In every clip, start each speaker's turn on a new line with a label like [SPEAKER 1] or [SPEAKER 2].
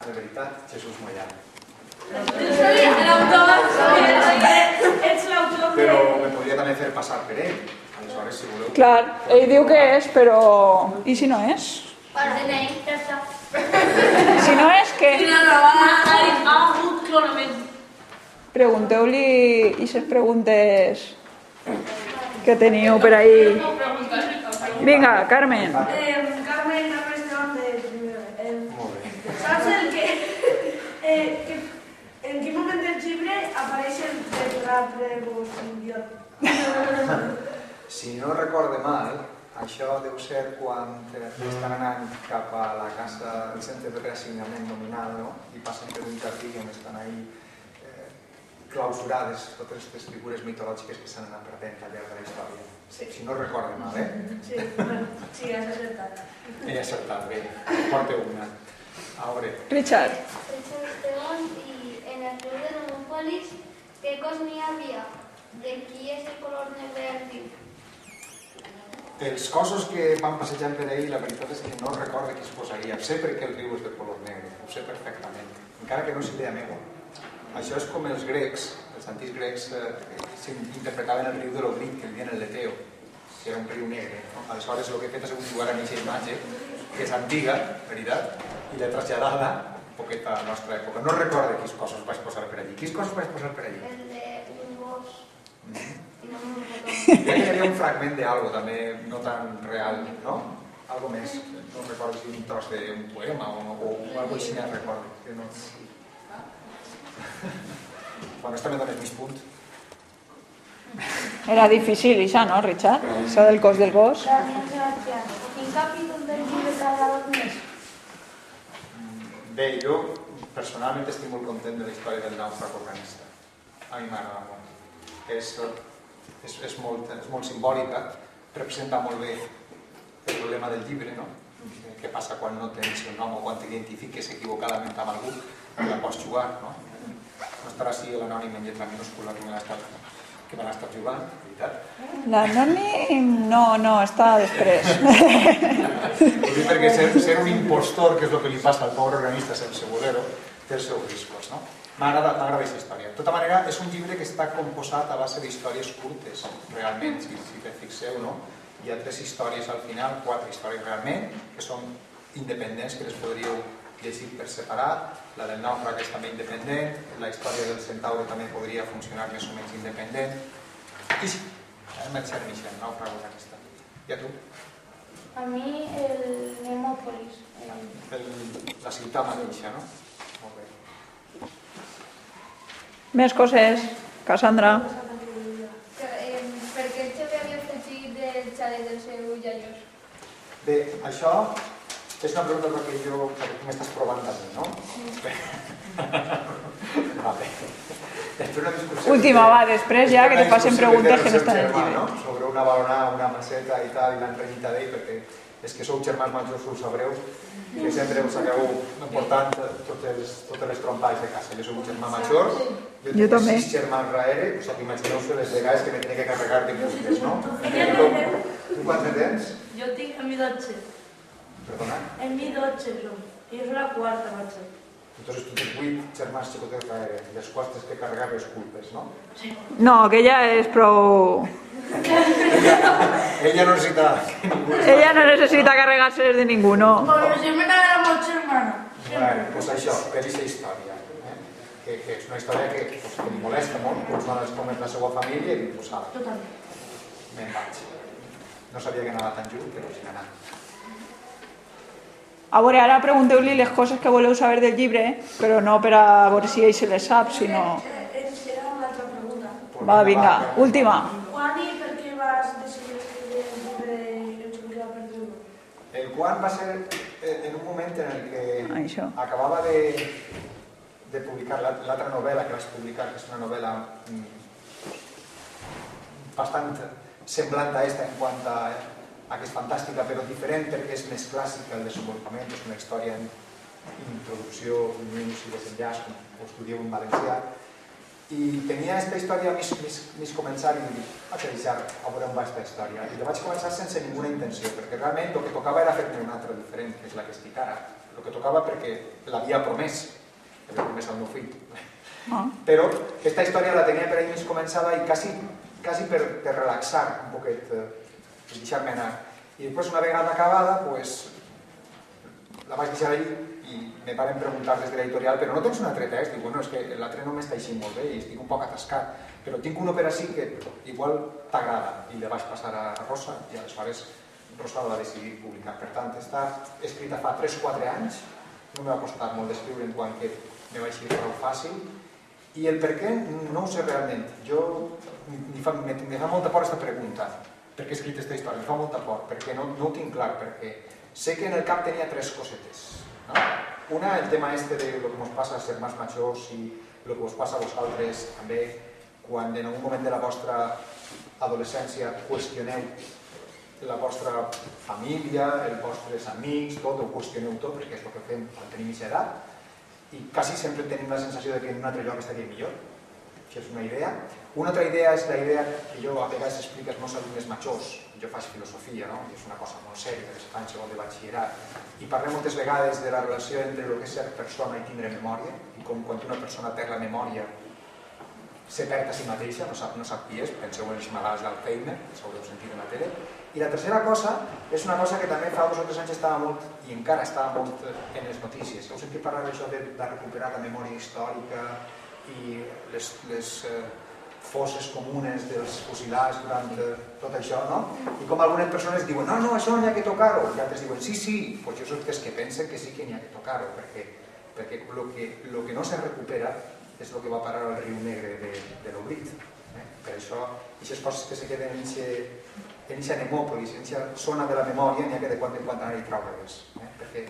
[SPEAKER 1] De veritat, Jesús Mollà.
[SPEAKER 2] Ets l'autor de...
[SPEAKER 1] Però me podria també fer passar per ell. Aleshores, si voleu...
[SPEAKER 3] Clar, ell diu que és, però... I si no és?
[SPEAKER 2] Per DNI, ja està.
[SPEAKER 3] Si no és, què?
[SPEAKER 2] Ha hagut clonament.
[SPEAKER 3] Pregunteu-li aquestes preguntes que teniu per ahí. Vinga, Carmen.
[SPEAKER 2] Carmen, la restaurant de primer.
[SPEAKER 1] Molt bé.
[SPEAKER 2] Saps el que... En quin moment del llibre apareix el tetrapregossimbiot?
[SPEAKER 1] Si no recorde mal, això deu ser quan estan anant cap a la casa del centre de reassignament nominal, no? I passen per un jardí on estan ahí clausurades totes aquestes figures mitològiques que s'han anat perdent al llarg de la història.
[SPEAKER 2] Sí.
[SPEAKER 1] Si no recorde mal,
[SPEAKER 2] Sí, bueno, sí, has acertat.
[SPEAKER 1] He acertat, bé. Porteu una. A veure,
[SPEAKER 3] Richard.
[SPEAKER 4] Richard Esteban, i en el club de Nomofòlics, què cos n'hi havia? De qui és el color negre actiu?
[SPEAKER 1] els cossos que van passejant per ahir, la veritat és que no recorde qui es posaria. Sé per què el riu és de color negre, ho sé perfectament, encara que no és idea meva. Això és com els grecs, els antics grecs interpretaven el riu de l'Oblit, que vivien el Leteo, que era un riu negre. Aleshores, el que he fet ha sigut jugar amb aquesta imatge, que és antiga, veritat, i l'he traslladada un poquet a la nostra època. No recorde quins cossos vaig posar per allí. Quins cossos vaig posar per allí?
[SPEAKER 4] El d'un gos. I no me'n recordo.
[SPEAKER 1] Crec que hi havia un fragment d'algo també, no tan real, no? Algo més, no recordo si un tros d'un poema o algo així no recordo. Que no... Bueno, esta me dones mis punts.
[SPEAKER 3] Era difícil, això, no, Richard? Això del cos del gos.
[SPEAKER 4] Daniel Sebastián, quin capítol del llibre t'ha agradat més?
[SPEAKER 1] Bé, jo personalment estic molt content de la història del nàufrag organista. A mi m'agrada molt. És molt simbòlica, representa molt bé el problema del llibre, no? Què passa quan no tens el nom o quan t'identifiques equivocadament amb algú i la pots jugar, no? No estarà així l'anònim en lletra minúscula que me l'ha estat jugant, veritat?
[SPEAKER 3] L'anònim no, està després.
[SPEAKER 1] Ho dic perquè ser un impostor, que és el que li passa al pobre organista sense voler-ho, té els seus riscos, no? M'agrada aquesta història. De tota manera, és un llibre que està composat a base d'històries curtes, realment, si te fixeu, no? Hi ha 3 històries al final, 4 històries realment, que són independents, que les podríeu llegir per separat. La del nàufrag és també independent, la història del centaure també podria funcionar més o menys independent. I sí, hem de ser el nàufrag és aquesta. I a tu?
[SPEAKER 4] A mi el Nemòpolis.
[SPEAKER 1] La ciutat mateixa, no? Molt bé.
[SPEAKER 3] Més coses, Cassandra.
[SPEAKER 4] Per què el xavi havia afegit del xalet del seu iaios?
[SPEAKER 1] Bé, això és una pregunta que tu m'estàs provant també, no? Vale.
[SPEAKER 3] Última, va, després ja que te passen preguntes que no estan en el llibre.
[SPEAKER 1] Sobre una balonada, una maceta i tal, i l'han renyit a d'ell, perquè és que sou germans majors, ho sabreu, que sempre us acabeu portant totes les trompades de casa. Jo soc un germà major, jo tinc 6 germans darrere, o sigui, imagineu-vos les vegades que me tenia que carregar de músiques, no? Tu quants tens?
[SPEAKER 2] Jo tinc en mi 12.
[SPEAKER 1] Perdona?
[SPEAKER 2] En mi 12 som. I és la quarta, vaig ser.
[SPEAKER 1] Entonces tu tens 8 germans xicotets darrere, dels quals tens que carregar les culpes, no?
[SPEAKER 3] No, que ella és prou...
[SPEAKER 1] Ella no necessita...
[SPEAKER 3] Ella no necessita carregar-se de ningú, no?
[SPEAKER 2] Però si me n'agrada molt, hermana.
[SPEAKER 1] Bueno, doncs això, per aquesta història, que és una història que li molesta molt, que us dones com és la seva família i dic, pues ara,
[SPEAKER 2] Totalment.
[SPEAKER 1] me'n vaig. No sabia que anava tan lluny, però sí anava.
[SPEAKER 3] A veure, ara pregunteu-li les coses que voleu saber del llibre, però no per a veure si ell se les sap, sinó...
[SPEAKER 2] Era una altra pregunta.
[SPEAKER 3] Va, vinga, última.
[SPEAKER 2] Quan i per què vas decidir escriure el llibre El xavi va perdre?
[SPEAKER 1] El quan va ser en un moment en el que
[SPEAKER 3] Això.
[SPEAKER 1] acabava de publicar l'altra novel·la que vaig publicar, que és una novel·la bastant semblant a aquesta en quant a que és fantàstica però diferent perquè és més clàssica el desenvolupament, és una història en introducció, nus i desenllaç, com ho estudieu en valencià, i tenia aquesta història més començar i dic, vaig a deixar a veure on va aquesta història, i la vaig començar sense ninguna intenció, perquè realment el que tocava era fer-ne una altra diferent, que és la que estic ara, el que tocava perquè l'havia promès al meu fill.
[SPEAKER 3] Ah.
[SPEAKER 1] Però aquesta història la tenia per ell més començada i quasi per relaxar un poquet, per deixar-me anar. I després, una vegada acabada, la vaig deixar ahí i me varen preguntar des de l'editorial, però no tens un altre text? Dic, bueno, és que l'altre no m'està així molt bé i estic un poc atascat, però tinc uno per així que igual t'agrada. I la vaig passar a Rosa i aleshores Rosa la va decidir publicar. Per tant, està escrita fa 3-4 anys, no m'ha costat molt d'escriure en quant que me vaig dir prou fàcil, i el per què no ho sé realment. Me fa molta por aquesta pregunta, per què he escrit aquesta història, me fa molta por, perquè no ho tinc clar, perquè sé que en el cap tenia 3 cosetes. Una, el tema este de lo que nos pasa a ser más majors i lo que us passa a vosaltres també quan en algun moment de la vostra adolescència qüestioneu la vostra família, els vostres amics, tot, ho qüestioneu tot, perquè és el que fem quan tenim aquesta edat i quasi sempre tenim la sensació de que en un altre lloc estaria millor. Això és una idea. Una altra idea és la idea que jo a vegades explico als meus alumnes majors. Jo faig filosofia, no? És una cosa molt sèria, que fa en segon de batxillerat. I parlem moltes vegades de la relació entre el que és ser persona i tindre memòria, i com quan una persona perd la memòria se perd a si mateixa, no sap qui és, penseu en els malalts d'Alzheimer, s'haureu sentit en la tele. I la tercera cosa és una cosa que també fa 2 o 3 anys estava molt, i encara estava molt en les notícies. Heu sentit parlar d'això de recuperar la memòria històrica i les fosses comunes dels fusilats durant tot això, no? I com algunes persones diuen, no, això n'hi ha que tocar-ho, i altres diuen, sí, doncs jo soc dels que pensen que sí que n'hi ha que tocar-ho, perquè el que no se recupera és el que va parar al riu Negre de l'oblit. Per això, aquestes coses que se queden en aquesta nemòpolis, en aquesta zona de la memòria, n'hi ha que de quan en quan anar-hi treure-les, perquè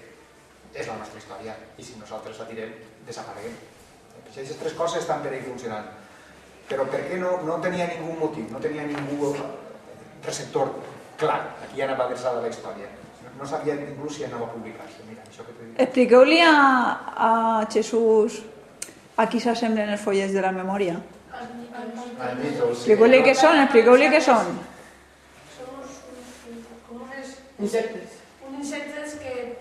[SPEAKER 1] és la nostra història, i si nosaltres la tirem, desapareguem. Aquestes 3 coses estan per ahí funcionant. Però per què no tenia ningú motiu, no tenia ningú receptor clar a qui anava adreçada la història. No sabia inclús si anava a publicar-se.
[SPEAKER 3] Expliqueu-li a Jesús a qui s'assemblen els follets de la memòria. Expliqueu-li què són, expliqueu-li què són.
[SPEAKER 2] Són com
[SPEAKER 5] insectes.
[SPEAKER 2] uns insectes que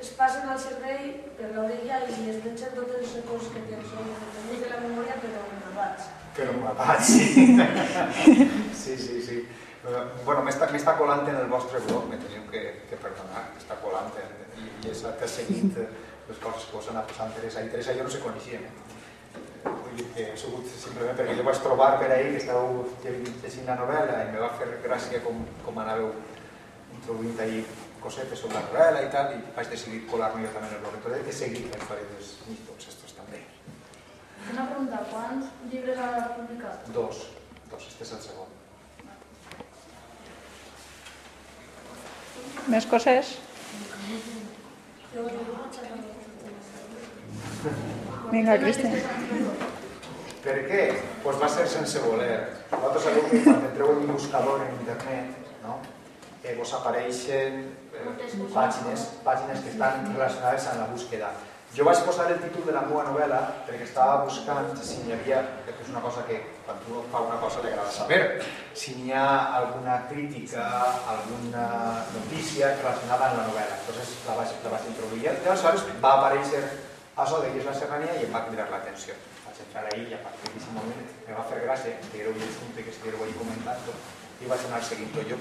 [SPEAKER 2] es passen al cervell per l'orella i es mengen totes les coses que tens de la memòria, però malvats.
[SPEAKER 1] Però malvats, sí. Sí. Bueno, m'està colant en el vostre blog, me teniu que perdonar, m'està colant i t'ha seguit les coses que us han passat Teresa i Teresa i jo no se coneixien. Vull dir que ha sigut simplement perquè jo vaig trobar per ahir que estàveu llegint la novel·la i me va fer gràcia com anàveu introduint ahir cosetes sobre la novel·la i tal, i vaig decidir colar-me jo també en el blog. Entonces he seguit la història dels mitos estos també.
[SPEAKER 6] Una pregunta, quants llibres has publicat?
[SPEAKER 1] 2, este és el segon.
[SPEAKER 3] Més coses? Vinga, Cristian.
[SPEAKER 1] Per què? Doncs va ser sense voler. Vosaltres sabeu que quan entreu en un buscador en internet, vos apareixen pàgines que estan relacionades amb la búsqueda. Jo vaig posar el títol de la meva novel·la perquè estava buscant si n'hi havia, perquè és una cosa que quan tu fa una cosa li agrada saber, si n'hi ha alguna crítica, alguna notícia relacionada amb la novel·la. Entonces la vaig introduir i aleshores va aparèixer això de Guis la Serrania i em va cridar l'atenció. Vaig entrar ahí i a partir d'aquest moment me va fer gràcia que estigueu llegint, que estigueu ahí comentant i vaig anar seguint-ho. Jo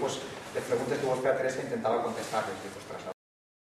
[SPEAKER 1] les preguntes que vos feia Teresa intentava contestar-les.